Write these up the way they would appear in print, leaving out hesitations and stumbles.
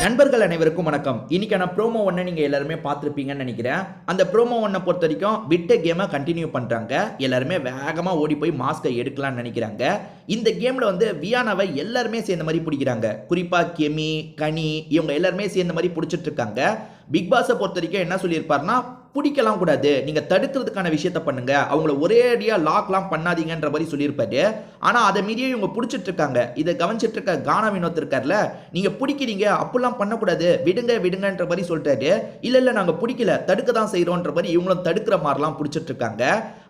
நண்பர்கள் அனைவருக்கும் வணக்கம். இன்னைக்கான ப்ரோமோ ஒன்னை நீங்க எல்லாருமே பார்த்திருப்பீங்கன்னு நினைக்கிறேன். அந்த ப்ரோமோ ஒன்னை பொறுத்த வரைக்கும் விட்ட கேமை கண்டினியூ பண்றாங்க. எல்லாருமே வேகமா ஓடி போய் மாஸ்கை எடுக்கலாம்னு நினைக்கிறாங்க. இந்த கேம்ல வந்து வியானாவை எல்லாருமே சேர்ந்த மாதிரி பிடிக்கிறாங்க. குறிப்பா கெமி, கனி இவங்க எல்லாருமே சேர்ந்த மாதிரி பிடிச்சிட்டு இருக்காங்க. பிக் பாஸை பொறுத்த வரைக்கும் என்ன சொல்லியிருப்பாருன்னா, பிடிக்கலாம் கூடாது, நீங்க தடுக்கிறதுக்கான விஷயத்த பண்ணுங்க, அவங்கள ஒரே அடியா லாக்லாம் பண்ணாதீங்கன்ற மாதிரி சொல்லியிருப்பாரு. ஆனா அதை மீறியே இவங்க பிடிச்சிட்டு இருக்காங்க. இதை கவனிச்சிட்டு இருக்க கானா வினோத் இருக்கார்ல, நீங்க பிடிக்கிறீங்க அப்படிலாம் பண்ணக்கூடாது, விடுங்க விடுங்கன்ற மாதிரி சொல்லிட்டாரு. இல்ல இல்ல நாங்க பிடிக்கல, தடுக்க தான் செய்யறோன்ற மாதிரி இவங்களும் தடுக்கிற மாதிரிலாம் பிடிச்சிட்டு இருக்காங்க.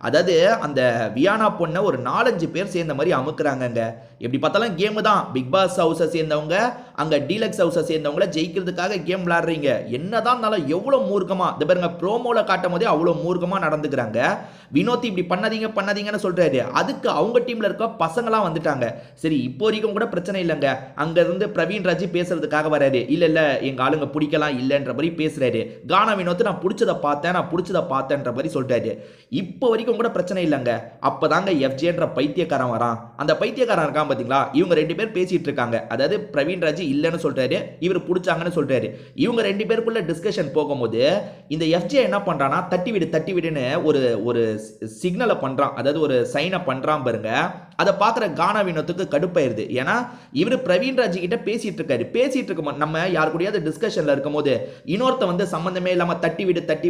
அதாவது அந்த வியானா பொண்ணை ஒரு 4-5 பேர் சேர்ந்த மாதிரி அமுக்குறாங்கங்க. எப்படி பார்த்தாலும் கேம் தான். பிக் பாஸ் ஹவுஸை சேர்ந்தவங்க அங்க டீலக்ஸ் ஹவுஸை சேர்ந்தவங்கள ஜெயிக்கிறதுக்காக கேம் விளையாடுறீங்க. என்னதான் இருந்தாலும் எவ்வளவு மூர்க்கமா இந்த பாருங்க ப்ரோமோல காட்டும் போதே அவ்வளவு மூர்க்கமா நடந்துக்கிறாங்க. வினோத் இப்படி பண்ணாதீங்க பண்ணாதீங்கன்னு சொல்றாரு. அதுக்கு அவங்க டீம்ல இருக்க பசங்களாம் வந்துட்டாங்க. சரி இப்போ வரைக்கும் கூட பிரச்சனை இல்லைங்க. அங்க இருந்து பிரவீன் ராஜ் பேசுறதுக்காக வராரு. இல்ல இல்ல எங்க ஆளுங்க பிடிக்கலாம் இல்லன்ற மாதிரி பேசுறாரு. கானா வினோத் நான் பிடிச்சதை பார்த்தேன்ற மாதிரி சொல்றாரு. இப்போ வரைக்கும் கூட பிரச்சனை இல்லைங்க. அப்பதாங்க எஃப்ஜேன்ற பைத்தியக்காரன் வரான். அந்த பைத்தியக்காரன் இருக்கான் பாத்தீங்களா, இவங்க 2 பேர் பேசிட்டு இருக்காங்க. அதாவது பிரவீன் ராஜ் இல்லன்னு சொல்றாரு, இவர் பிடிச்சாங்கன்னு சொல்றாரு. இவங்க 2 பேருக்குள்ள டிஸ்கஷன் போகும்போது இந்த எஃப்ஜே என்ன பண்றானா, தட்டி விடுன்னு ஒரு சிக்னலை பண்றான். அதாவது ஒரு சைனை பண்றான் பாருங்க. அதை பார்க்குற கானா வினோத்துக்கு கடுப்பாயிருது. ஏன்னா இவர் பிரவீன் ராஜ் கிட்ட பேசிட்டு இருக்க நம்ம யாரு கூடயாவது டிஸ்கஷன்ல இருக்கும் போது இன்னொருத்த வந்து சம்பந்தமே இல்லாம தட்டி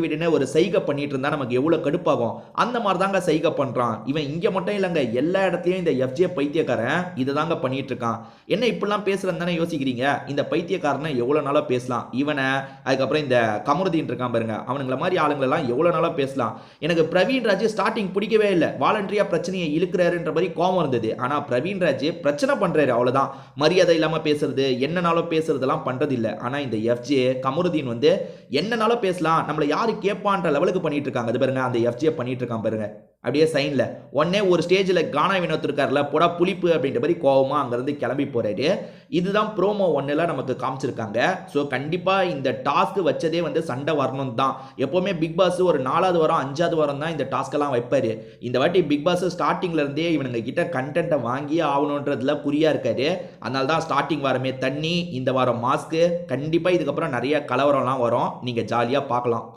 விடுன்னு ஒரு சைகை பண்ணிட்டு இருந்தா நமக்கு எவ்வளவு கடுப்பாகும். அந்த மாதிரி தாங்க சைகை பண்றான் இவன். இங்க மட்டும் இல்லைங்க, எல்லா இடத்துலயும் இந்த எஃப்ஜே பைத்தியக்காரன் இதை தாங்க பண்ணிட்டு இருக்கான். என்ன இப்படிலாம் பேசுறேன்னு தானே யோசிக்கிறீங்க. இந்த பைத்தியக்காரனை எவ்வளவு நாளா பேசலாம். இவனை அதுக்கப்புறம் இந்த கமருதீன் இருக்கான் பாருங்க, அவனுங்கள மாதிரி ஆளுங்களெல்லாம் எவ்வளவு நாளா பேசலாம். எனக்கு பிரவீன் ராஜ் ஸ்டார்டிங் பிடிக்கவே இல்லை. வாலண்டரியா பிரச்சனையை இழுக்கிறாருன்ற மாதிரி கோவம் இருந்தது. ஆனா பிரவீன் ராஜ் பிரச்சனை பண்றாரு, அவ்வளவுதான். மரியாதை இல்லாம பேசுறது, என்னனாலும் பேசுறதெல்லாம் பண்றது இல்ல. ஆனா இந்த எஃப்ஜே கமருதீன் வந்து என்னனாலும் பேசலாம், நம்மள யாரு கேட்பான்ற லெவலுக்கு பண்ணிட்டு இருக்காங்க. அது பாருங்க அந்த எஃப்ஜே பண்ணிட்டு இருக்கான் பாருங்க. அப்படியே சைன்ல உடனே ஒரு ஸ்டேஜில் கானா வினோத் இருக்கார்ல, போடா புளிப்பு அப்படின்ற மாதிரி கோவமா அங்கிருந்து கிளம்பி போறாரு. இதுதான் ப்ரோமோ 1ல நமக்கு காமிச்சிருக்காங்க. ஸோ கண்டிப்பா இந்த டாஸ்க் வச்சதே வந்து சண்டை வரணும் தான். எப்பவுமே பிக் பாஸ் ஒரு 4வது வாரம் 5வது வாரம் தான் இந்த டாஸ்கெல்லாம் வைப்பாரு. இந்த வாட்டி பிக் பாஸ் ஸ்டார்டிங்ல இருந்தே இவனுங்க கிட்ட கண்டென்ட்டை வாங்கி ஆகணுன்றதுல குறியா இருக்காரு. அதனால தான் ஸ்டார்டிங் வாரமே தண்ணி, இந்த வாரம் மாஸ்க்கு. கண்டிப்பா இதுக்கப்புறம் நிறைய கலவரம்லாம் வரும், நீங்க ஜாலியா பார்க்கலாம்.